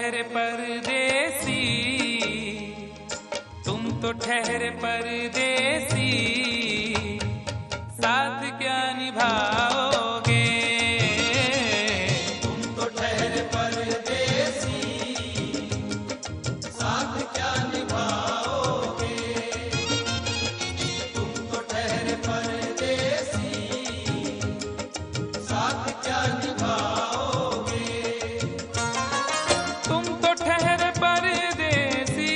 ठहरे परदेसी, तुम तो ठहरे परदेसी, साथ क्या निभाओगे? तुम तो ठहरे परदेसी, साथ क्या निभाओगे? तुम तो ठहरे परदेसी, साथ क्या निभाओगे? तुम तो ठहरे परदेसी,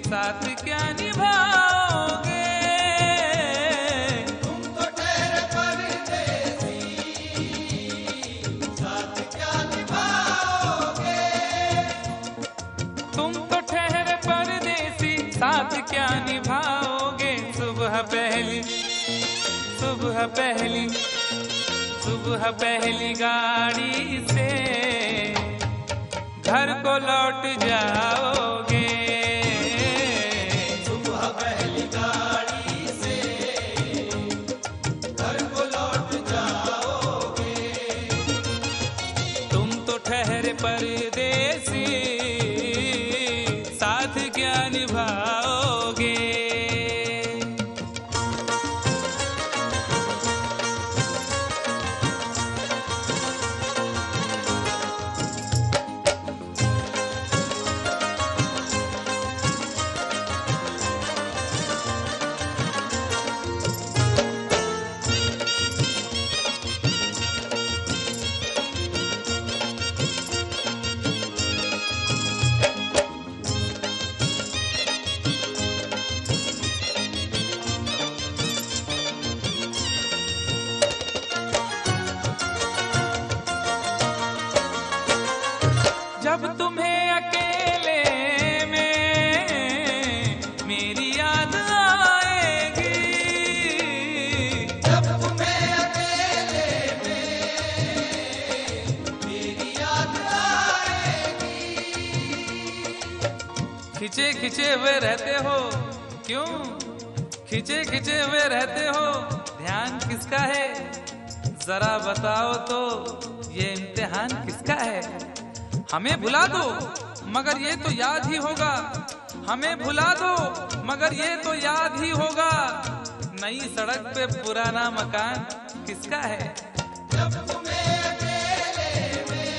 साथ क्या निभाओगे? तुम तो ठहरे परदेसी, साथ क्या निभाओगे? तुम तो ठहरे परदेसी, साथ क्या निभाओगे? सुबह पहली, सुबह पहली, सुबह पहली गाड़ी से घर को लौट जाओगे। सुबह पहली गाड़ी से घर को लौट जाओगे। तुम तो ठहरे परदेसी, साथ क्या निभाओगे? जब तुम्हें अकेले में मेरी याद आएगी, जब तुम्हें अकेले में मेरी याद आएगी। खिंचे खिंचे हुए रहते हो क्यों? खिंचे खिंचे हुए रहते हो, ध्यान किसका है? जरा बताओ तो ये इम्तिहान किसका है? हमें भुला दो मगर ये तो याद ही होगा, हमें भुला दो मगर ये तो याद ही होगा। नई सड़क पे पुराना मकान किसका है? जब तुम्हें अकेले में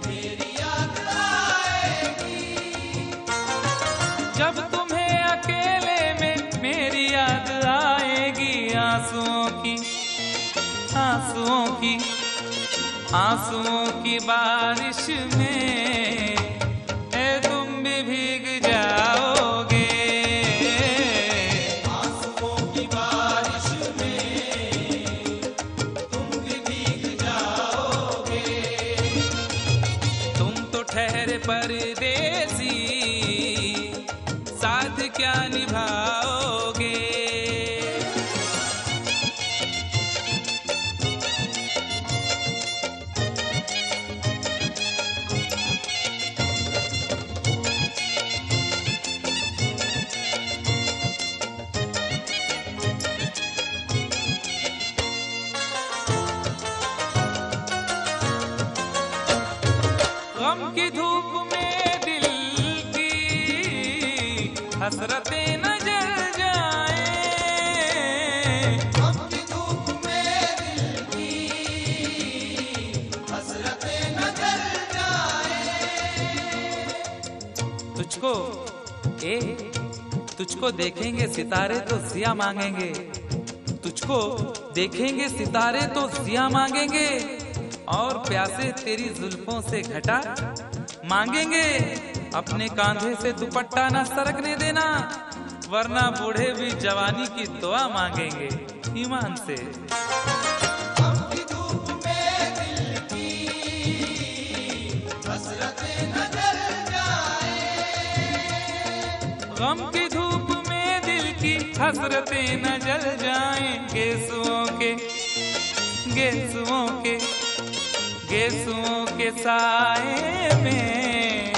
मेरी याद आएगी। जब तुम्हें अकेले में मेरी याद आएगी, आंसुओं की, आंसुओं की, आंसुओं की बारिश में तुम भी भीग जाओगे। आंसुओं की बारिश में तुम भी भीग जाओगे। तुम तो ठहरे परदेसी, साथ क्या निभाओगे? गम की धूप में दिल की हसरतें न जल जाए। गम की धूप में दिल की हसरतें न जल जाए। तुझको तुझको देखेंगे सितारे तो जिया मांगेंगे, तुझको देखेंगे सितारे तो जिया मांगेंगे, और प्यासे तेरी जुल्फों से घटा मांगेंगे। अपने कांधे से दुपट्टा न सरकने देना, वरना बूढ़े भी जवानी की दुआ मांगेंगे ईमान से। गम की धूप में दिल की हसरतें न जल जाए। गम की धूप में दिल की हसरतें न जल जाएं। गेसुओं के, गेसुओं के, गेसुओं के साए में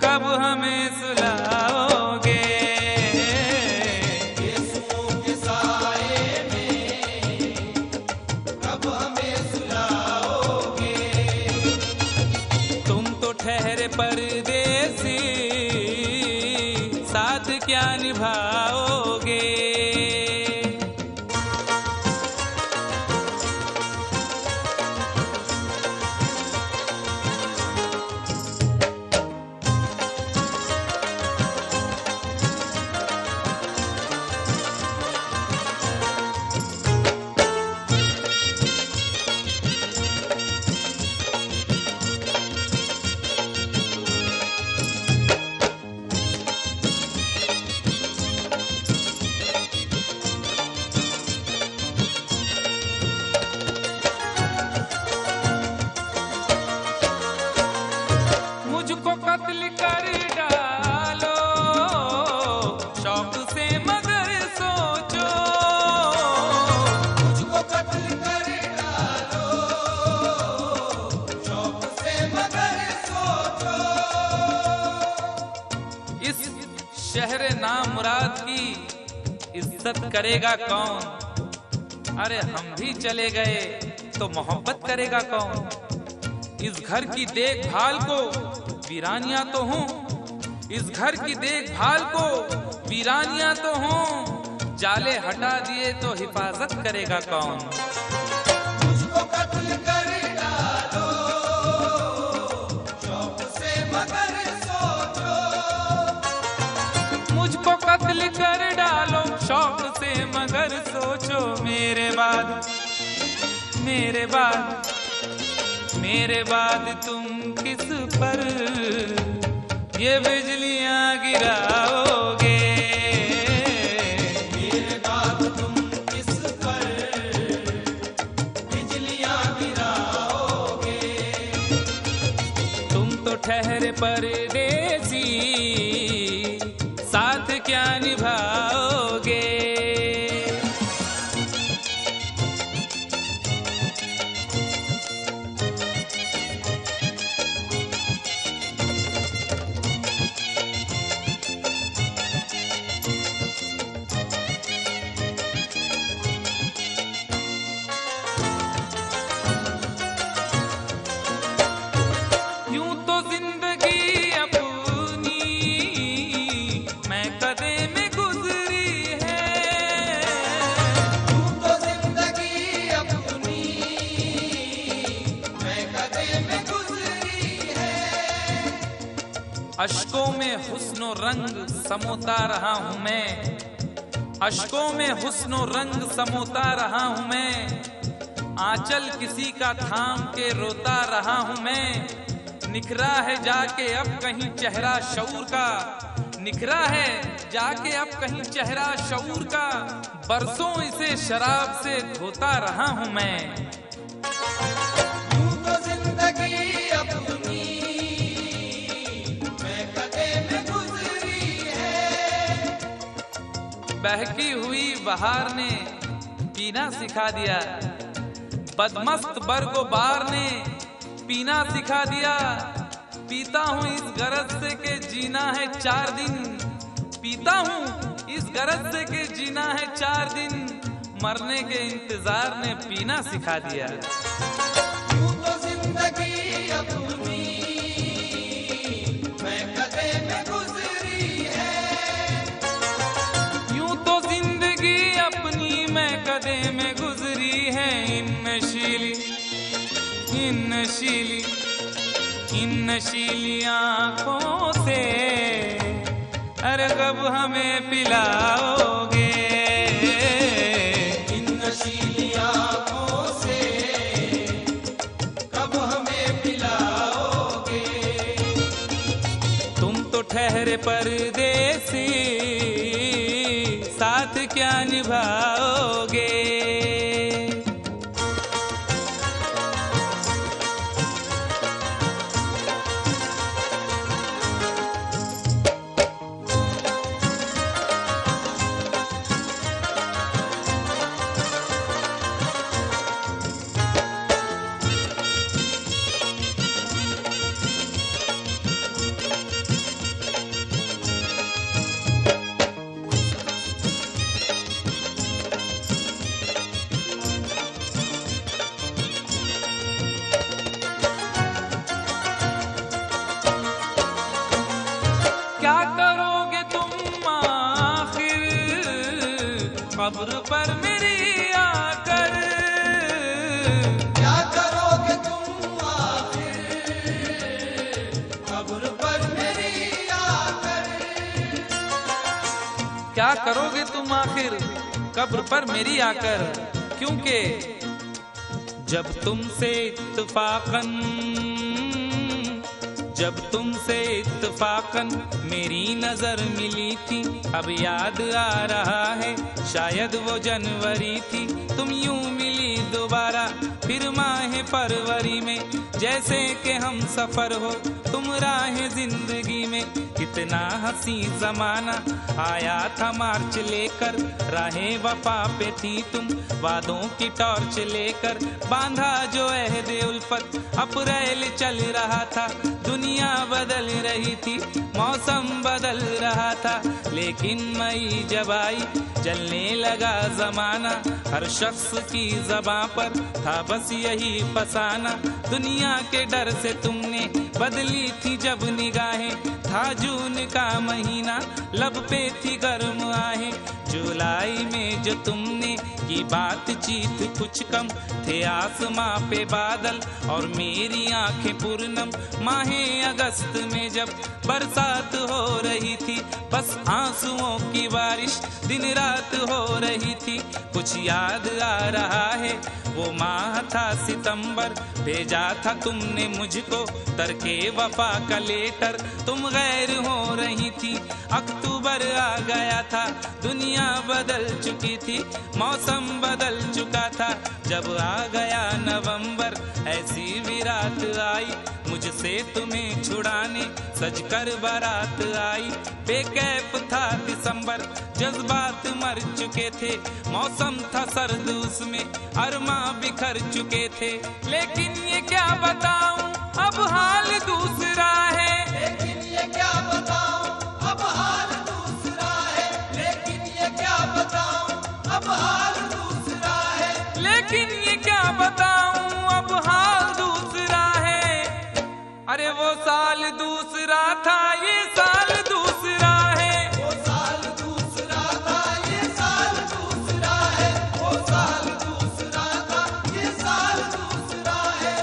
कब हमें सुलाओगे? गेसुओं के साए में कब हमें सुलाओगे? इज्जत करेगा कौन? अरे हम भी चले गए तो मोहब्बत करेगा कौन? इस घर की देखभाल को वीरानियां तो हूँ, इस घर की देखभाल को वीरानियां तो हूँ, जाले हटा दिए तो हिफाजत करेगा कौन? मुझको कत्ल कर डालो शौक से मगर सोचो, मुझको कत्ल कर डालो शौक से मगर सोचो, मेरे बाद तुम किस पर ये बिजलियां गिराओगे? मेरे बाद तुम किस पर बिजलियां गिराओगे? तुम तो ठहरे परदेसी, साथ क्या निभाओगे? अश्कों में हुस्नो रंग समोता रहा हूँ मैं, अश्कों में हुस्नो रंग समोता रहा हूँ मैं, आंचल किसी का थाम के रोता रहा हूँ मैं। निखरा है जाके अब कहीं चेहरा शऊर का, निखरा है जाके अब कहीं चेहरा शऊर का, बरसों इसे शराब से धोता रहा हूँ मैं। यूं तो जिंदगी अपनी मैं कदे में गुजरी है, बहकी हुई बहार ने पीना सिखा दिया, बदमस्त बरगोबार ने पीना सिखा दिया। पीता हूँ इस गरज से के जीना है 4 दिन, पीता हूँ इस गरज से के जीना है 4 दिन, मरने के इंतजार ने पीना सिखा दिया। यूं तो जिंदगी अपनी मैं कदे में गुजरी है, यूं तो जिंदगी अपनी मैं कदे में गुजरी है। इन नशीली आंखों से अरे कब हमें पिलाओगे? इन नशीली आंखों से कब हमें पिलाओगे? तुम तो ठहरे परदेसी, साथ क्या निभाओगे? क्या करोगे तुम आखिर कब्र पर मेरी आकर? क्या करोगे तुम आखिर कब्र पर मेरी आकर? क्या करोगे तुम आखिर कब्र पर मेरी आकर? क्योंकि जब तुमसे इत्तफाकन मेरी नजर मिली थी, अब याद आ रहा है शायद वो जनवरी थी। तुम यूं मिली दोबारा फिर माह फरवरी में, जैसे कि हम सफर हो तुम राहें जिंदगी में कितना हंसी जमाना। आया था मार्च लेकर राहें वफा पे थी तुम, वादों की टॉर्च लेकर बांधा जो अहद उल्फत। अप्रैल चल रहा था, दुनिया बदल रही थी, मौसम बदल रहा था, लेकिन मई जब आई जलने लगा जमाना। हर शख्स की ज़बां पर था बस यही फसाना। दुनिया के डर से तुमने बदली थी जब निगाहें, था जून का महीना लब पे थी गर्म आहें। जुलाई में जो तुमने की बातचीत कुछ कम, थे आसमां पे बादल और मेरी आंखें पूर्णम। माहे अगस्त में जब बरसात हो रही थी, बस आंसुओं की बारिश दिन रात हो रही थी। कुछ याद आ रहा है वो माह था सितंबर, भेजा था तुमने मुझको तरके वफा का लेटर। तुम गैर हो रही थी, अक्टूबर आ गया था, दुनिया बदल चुकी थी, मौसम बदल चुका था। जब आ गया नवंबर ऐसी भी रात आई, मुझसे तुम्हें छुड़ाने सजकर बारात आई। बेकैफ था दिसंबर, जज्बात मर चुके थे, मौसम था सर्द उसमें अरमा बिखर चुके थे। लेकिन ये क्या बताऊं अब हाल दूसरा है, लेकिन ये क्या बताऊं अब हाल दूसरा है, लेकिन ये क्या बताऊं अब हाल दूसरा है, लेकिन ये क्या बताऊं अब हाल दूसरा है। अरे वो साल दूसरा था, ये साल दूसरा है, वो साल दूसरा था, ये साल दूसरा है, वो साल दूसरा था, ये साल दूसरा है।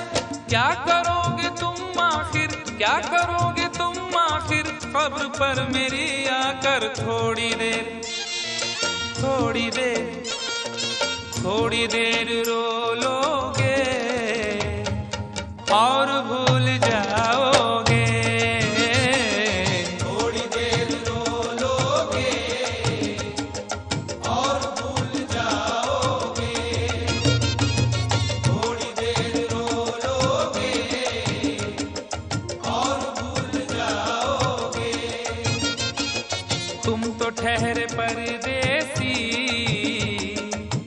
क्या करोगे तुम आखिर, क्या करोगे तुम आखिर, खबर पर मेरी आकर थोड़ी देर, थोड़ी देर, थोड़ी देर रो लोगे और भूल जाओगे। थोड़ी देर रो लोगे और भूल जाओगे, थोड़ी देर रो लोगे और भूल जाओगे। तुम तो ठहरे परदेसी,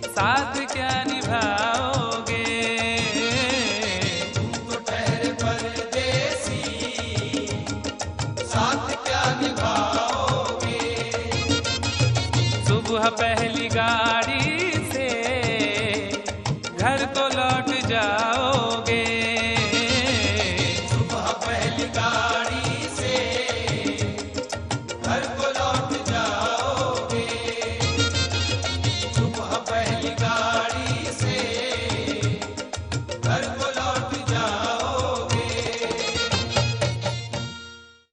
साथ क्या निभाओगे। तुम तो ठहरे परदेसी, साथ क्या निभाओगे। सुबह पहली गाड़ी से घर को लौट जाओगे।